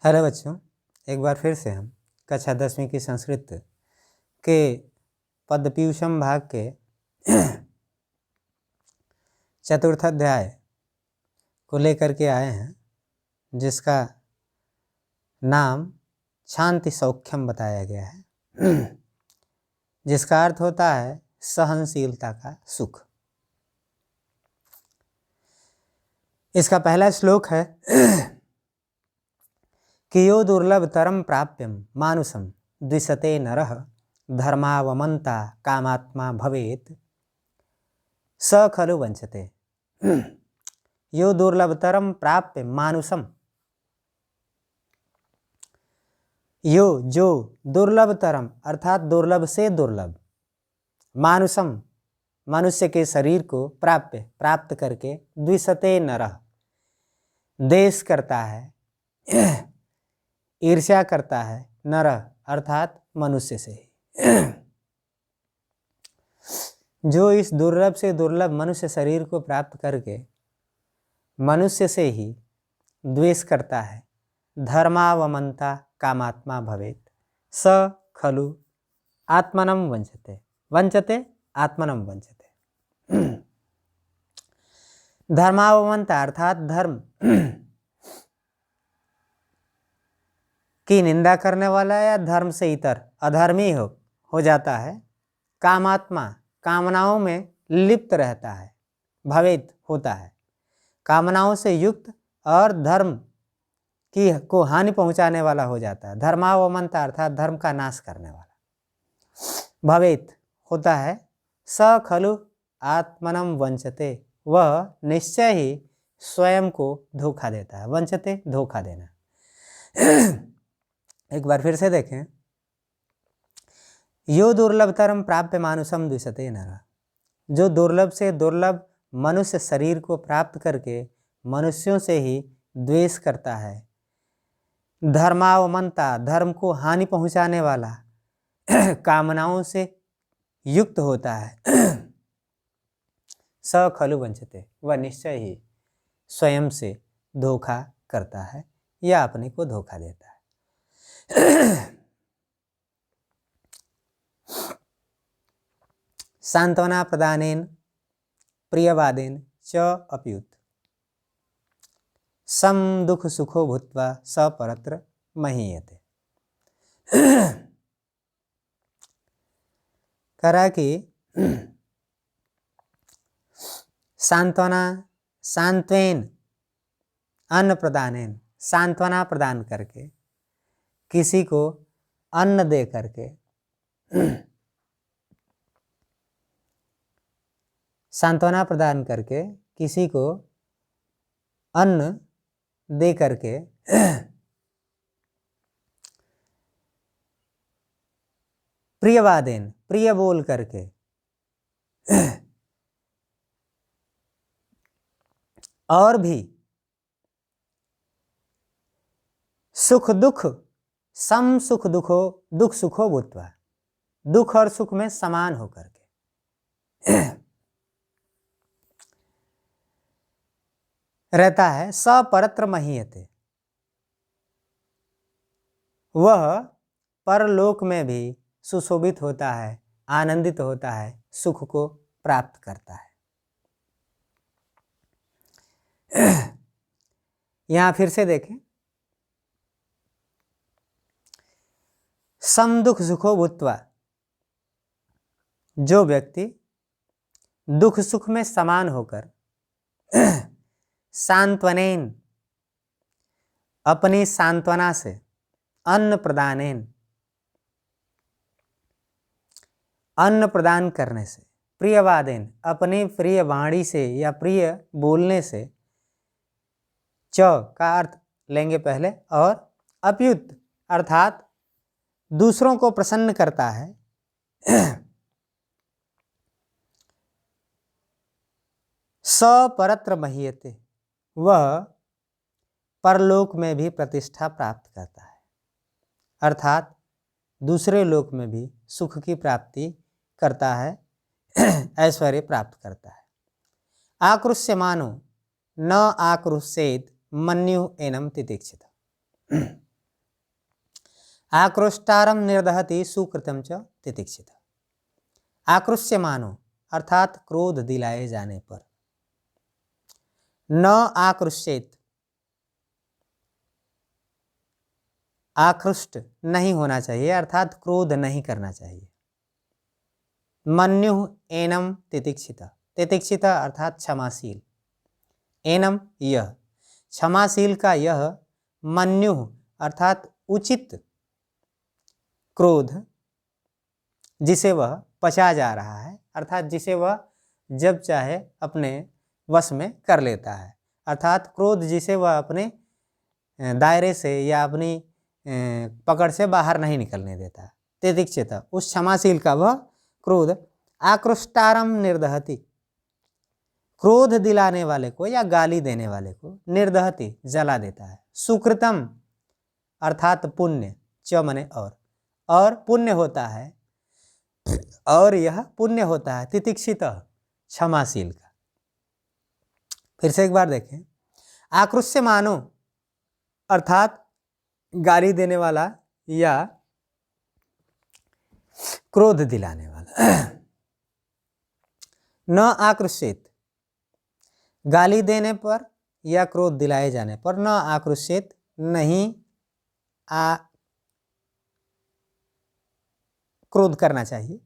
Hello बच्चों, एक बार फिर से हम कक्षा 10वीं की संस्कृत के पदपीयूषम भाग के चतुर्थ अध्याय को लेकर के आए हैं, जिसका नाम शांति सौख्यम बताया गया है, जिसका अर्थ होता है सहनशीलता का सुख। इसका पहला श्लोक है कि यो दुर्लभतरम प्राप्यम मानुषम द्विषते नरः धर्मावमन्ता कामात्मा भवेत् स खलु वंचते। यो दुर्लभतरम प्राप्य मानुषम, यो जो दुर्लभतरम अर्थात दुर्लभ से दुर्लभ, मानुषम मनुष्य के शरीर को प्राप्त करके द्विषते नरः द्वेष करता है, ईर्ष्या करता है, नर अर्थात मनुष्य से ही। जो इस दुर्लभ से दुर्लभ मनुष्य शरीर को प्राप्त करके मनुष्य से ही द्वेष करता है, धर्मावमन्ता कामात्मा भवेत् स खलु आत्मनं वंचते। वंचते आत्मनं वंचते। धर्मावमन्ता अर्थात धर्म की निंदा करने वाला या धर्म से इतर अधर्मी हो जाता है। कामात्मा कामनाओं में लिप्त रहता है, भवेत होता है, कामनाओं से युक्त और धर्म की को हानि पहुंचाने वाला हो जाता है। धर्मावमन्ता अर्थात धर्म का नाश करने वाला भवेत होता है। स खलु आत्मनं वंचते, वह निश्चय ही स्वयं को धोखा देता है। वंचते धोखा देना। एक बार फिर से देखें, यो दुर्लभतरम प्राप्य मानुषम द्विषते नरः, जो दुर्लभ से दुर्लभ मनुष्य शरीर को प्राप्त करके मनुष्यों से ही द्वेष करता है। धर्मावमन्ता धर्म को हानि पहुंचाने वाला, कामनाओं से युक्त होता है। स खलु वंचते, वह निश्चय ही स्वयं से धोखा करता है या अपने को धोखा देता है। सांत्वना प्रदानेन प्रियवादेन च अप्युत सम दुख सुखो भूत्वा स परत्र महीयते। करा कि सांत्वना सांत्वेन अन्न प्रदानेन, सांत्वना प्रदान करके, किसी को अन्न दे करके, सांत्वना प्रदान करके किसी को अन्न दे करके, प्रियवादेन प्रिय बोल करके, और भी सुख दुख सम सुख दुखो दुख सुखो भूत्वा, दुख और सुख में समान होकर के रहता है। स परत्र महीयते, वह परलोक में भी सुशोभित होता है, आनंदित होता है, सुख को प्राप्त करता है। यहां फिर से देखें, सम दुख सुखो भूत्वा, जो व्यक्ति दुख सुख में समान होकर सांत्वनेन अपनी सांत्वना से, अन्न प्रदानेन अन्न प्रदान करने से, प्रियवादेन अपनी प्रिय वाणी से या प्रिय बोलने से, च का अर्थ लेंगे पहले, और अप्युत अर्थात दूसरों को प्रसन्न करता है। स परत्र महीयते, वह परलोक में भी प्रतिष्ठा प्राप्त करता है, अर्थात दूसरे लोक में भी सुख की प्राप्ति करता है, ऐश्वर्य प्राप्त करता है। आकृष्यमानो न आकृष्येत मन्यु एनम तितिक्षित, आक्रोष्टारम निर्दहति सुकृतम च तितिक्षित। आक्रोश्यमानो अर्थात क्रोध दिलाए जाने पर। न आक्रोशित, आकृष्ट नहीं होना चाहिए अर्थात क्रोध नहीं करना चाहिए। मन्यु एनम तितिक्षिता, तितिक्षिता अर्थात क्षमाशील। एनम यह, क्षमाशील का यह, मन्यु अर्थात उचित क्रोध जिसे वह पचा जा रहा है, अर्थात जिसे वह जब चाहे अपने वश में कर लेता है, अर्थात क्रोध जिसे वह अपने दायरे से या अपनी पकड़ से बाहर नहीं निकलने देता। तितिक्षिता उस क्षमाशील का वह क्रोध। आक्रोष्टारम निर्दहति, क्रोध दिलाने वाले को या गाली देने वाले को निर्दहति जला देता है। सुकृतम अर्थात पुण्य, च मने और पुण्य होता है, और यह पुण्य होता है तितिक्षित क्षमाशील का। फिर से एक बार देखें। आक्रोश्यमानो अर्थात गाली देने वाला या क्रोध दिलाने वाला। न आक्रोशित, गाली देने पर या क्रोध दिलाए जाने पर न आक्रोशित, नहीं क्रोध करना चाहिए।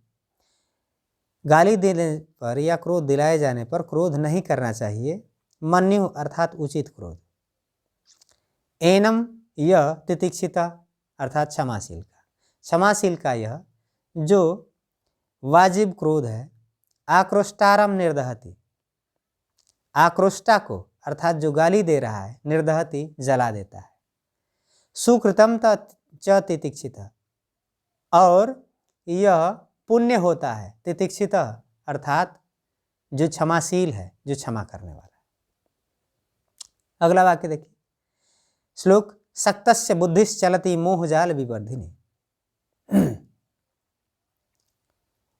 गाली देने पर या क्रोध दिलाए जाने पर क्रोध नहीं करना चाहिए। मन्यु अर्थात उचित क्रोध। एनम यह, तितिक्षिता अर्थात क्षमाशील का, क्षमाशील का यह जो वाजिब क्रोध है। आक्रोष्टारम निर्दहति, आक्रोष्टा को अर्थात जो गाली दे रहा है, निर्दहति जला देता है। सुकृतम च तितिक्षिता, और यह पुण्य होता है तितिक्षित अर्थात जो क्षमाशील है, जो क्षमा करने वाला है। अगला वाक्य देखिए। श्लोक। सक्तस्य बुद्धिश्चलति मोहजाल विवर्धिनी,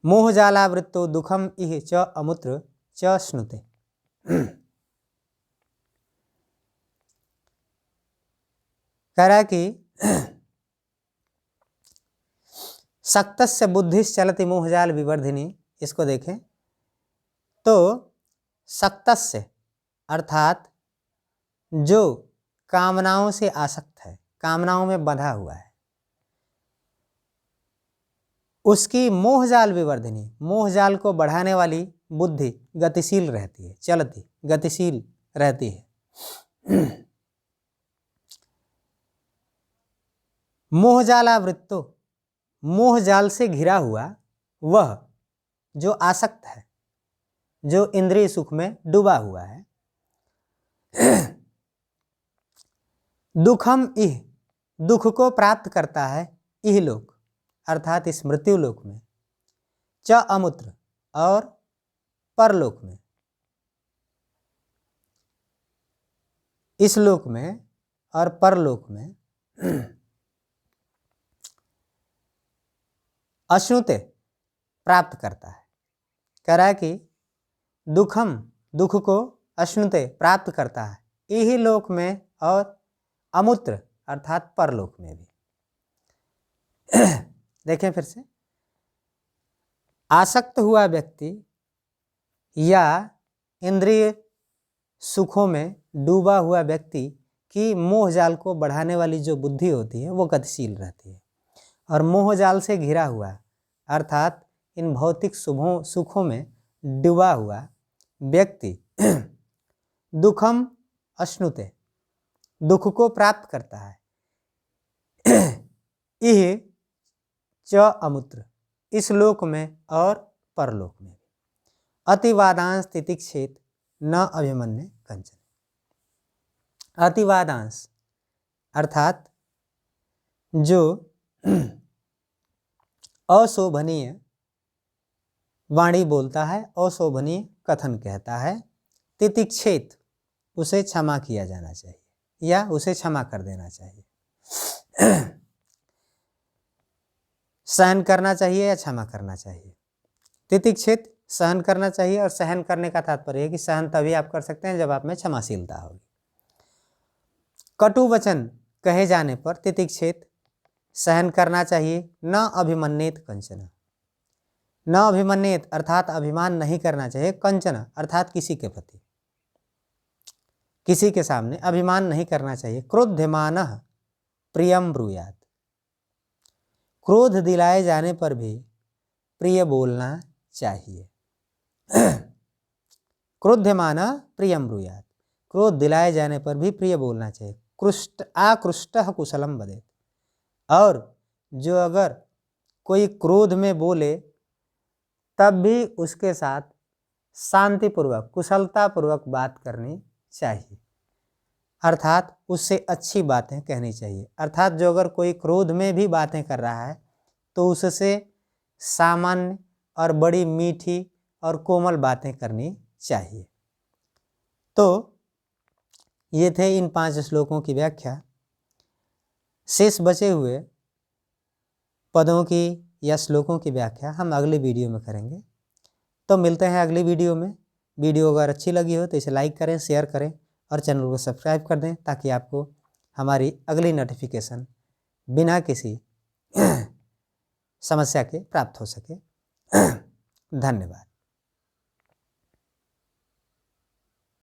मोहजालावृत्तो दुखम इह च अमुत्र च श्नुते। कह रहा कि सक्तस्य बुद्धिश्चलति मोहजाल विवर्धिनी, इसको देखें तो सक्तस्य अर्थात जो कामनाओं से आसक्त है, कामनाओं में बंधा हुआ है, उसकी मोहजाल विवर्धिनी, मोहजाल को बढ़ाने वाली बुद्धि गतिशील रहती है, चलती गतिशील रहती है। मोहजालावृत्तो, मोहजाल से घिरा हुआ वह जो आसक्त है, जो इंद्रिय सुख में डूबा हुआ है। दुखम इह, दुख को प्राप्त करता है, इह लोक अर्थात इस मृत्यु लोक में। च अमुत्र, और परलोक में, इस लोक में और परलोक में। अश्नुते प्राप्त करता है। कह रहा है कि दुखम, दुख को अश्नुते प्राप्त करता है, यही लोक में और अमुत्र अर्थात परलोक में भी। देखें फिर से। आसक्त हुआ व्यक्ति या इंद्रिय सुखों में डूबा हुआ व्यक्ति की मोहजाल को बढ़ाने वाली जो बुद्धि होती है वो गतिशील रहती है, और मोहजाल से घिरा हुआ अर्थात इन भौतिक सुखों में डूबा हुआ व्यक्ति दुखम अश्नुते, दुख को प्राप्त करता है। यह च अमुत्र, इस लोक में और परलोक में। अतिवादांश तितिक्षेत न अभिमन्य कंचन। अतिवादांश अर्थात जो अशोभनीय वाणी बोलता है, अशोभनीय कथन कहता है, तितिक्षेत उसे क्षमा किया जाना चाहिए या उसे क्षमा कर देना चाहिए। सहन करना चाहिए या क्षमा करना चाहिए। तितिक्षेत सहन करना चाहिए, और सहन करने का तात्पर्य है कि सहन तभी आप कर सकते हैं जब आप में क्षमाशीलता होगी। कटु वचन कहे जाने पर तितिक्षेत सहन करना चाहिए। न अभिमन्येत कंचन, न अभिमन्येत अर्थात अभिमान नहीं करना चाहिए, कंचन अर्थात किसी के प्रति, किसी के सामने अभिमान नहीं करना चाहिए। क्रोध्यमानः प्रियम ब्रूयात्, क्रोध दिलाए जाने पर भी प्रिय बोलना चाहिए। क्रोध्यमानः प्रियम ब्रूयात्, क्रोध दिलाए जाने पर भी प्रिय बोलना चाहिए। आकृष्टः कुशलम वदेत्, और जो अगर कोई क्रोध में बोले तब भी उसके साथ शांतिपूर्वक कुशलतापूर्वक बात करनी चाहिए, अर्थात उससे अच्छी बातें कहनी चाहिए। अर्थात जो अगर कोई क्रोध में भी बातें कर रहा है तो उससे सामान्य और बड़ी मीठी और कोमल बातें करनी चाहिए। तो ये थे इन 5 श्लोकों की व्याख्या। शेष बचे हुए पदों की या श्लोकों की व्याख्या हम अगले वीडियो में करेंगे। तो मिलते हैं अगली वीडियो में। वीडियो अगर अच्छी लगी हो तो इसे लाइक करें, शेयर करें और चैनल को सब्सक्राइब कर दें, ताकि आपको हमारी अगली नोटिफिकेशन बिना किसी समस्या के प्राप्त हो सके। धन्यवाद।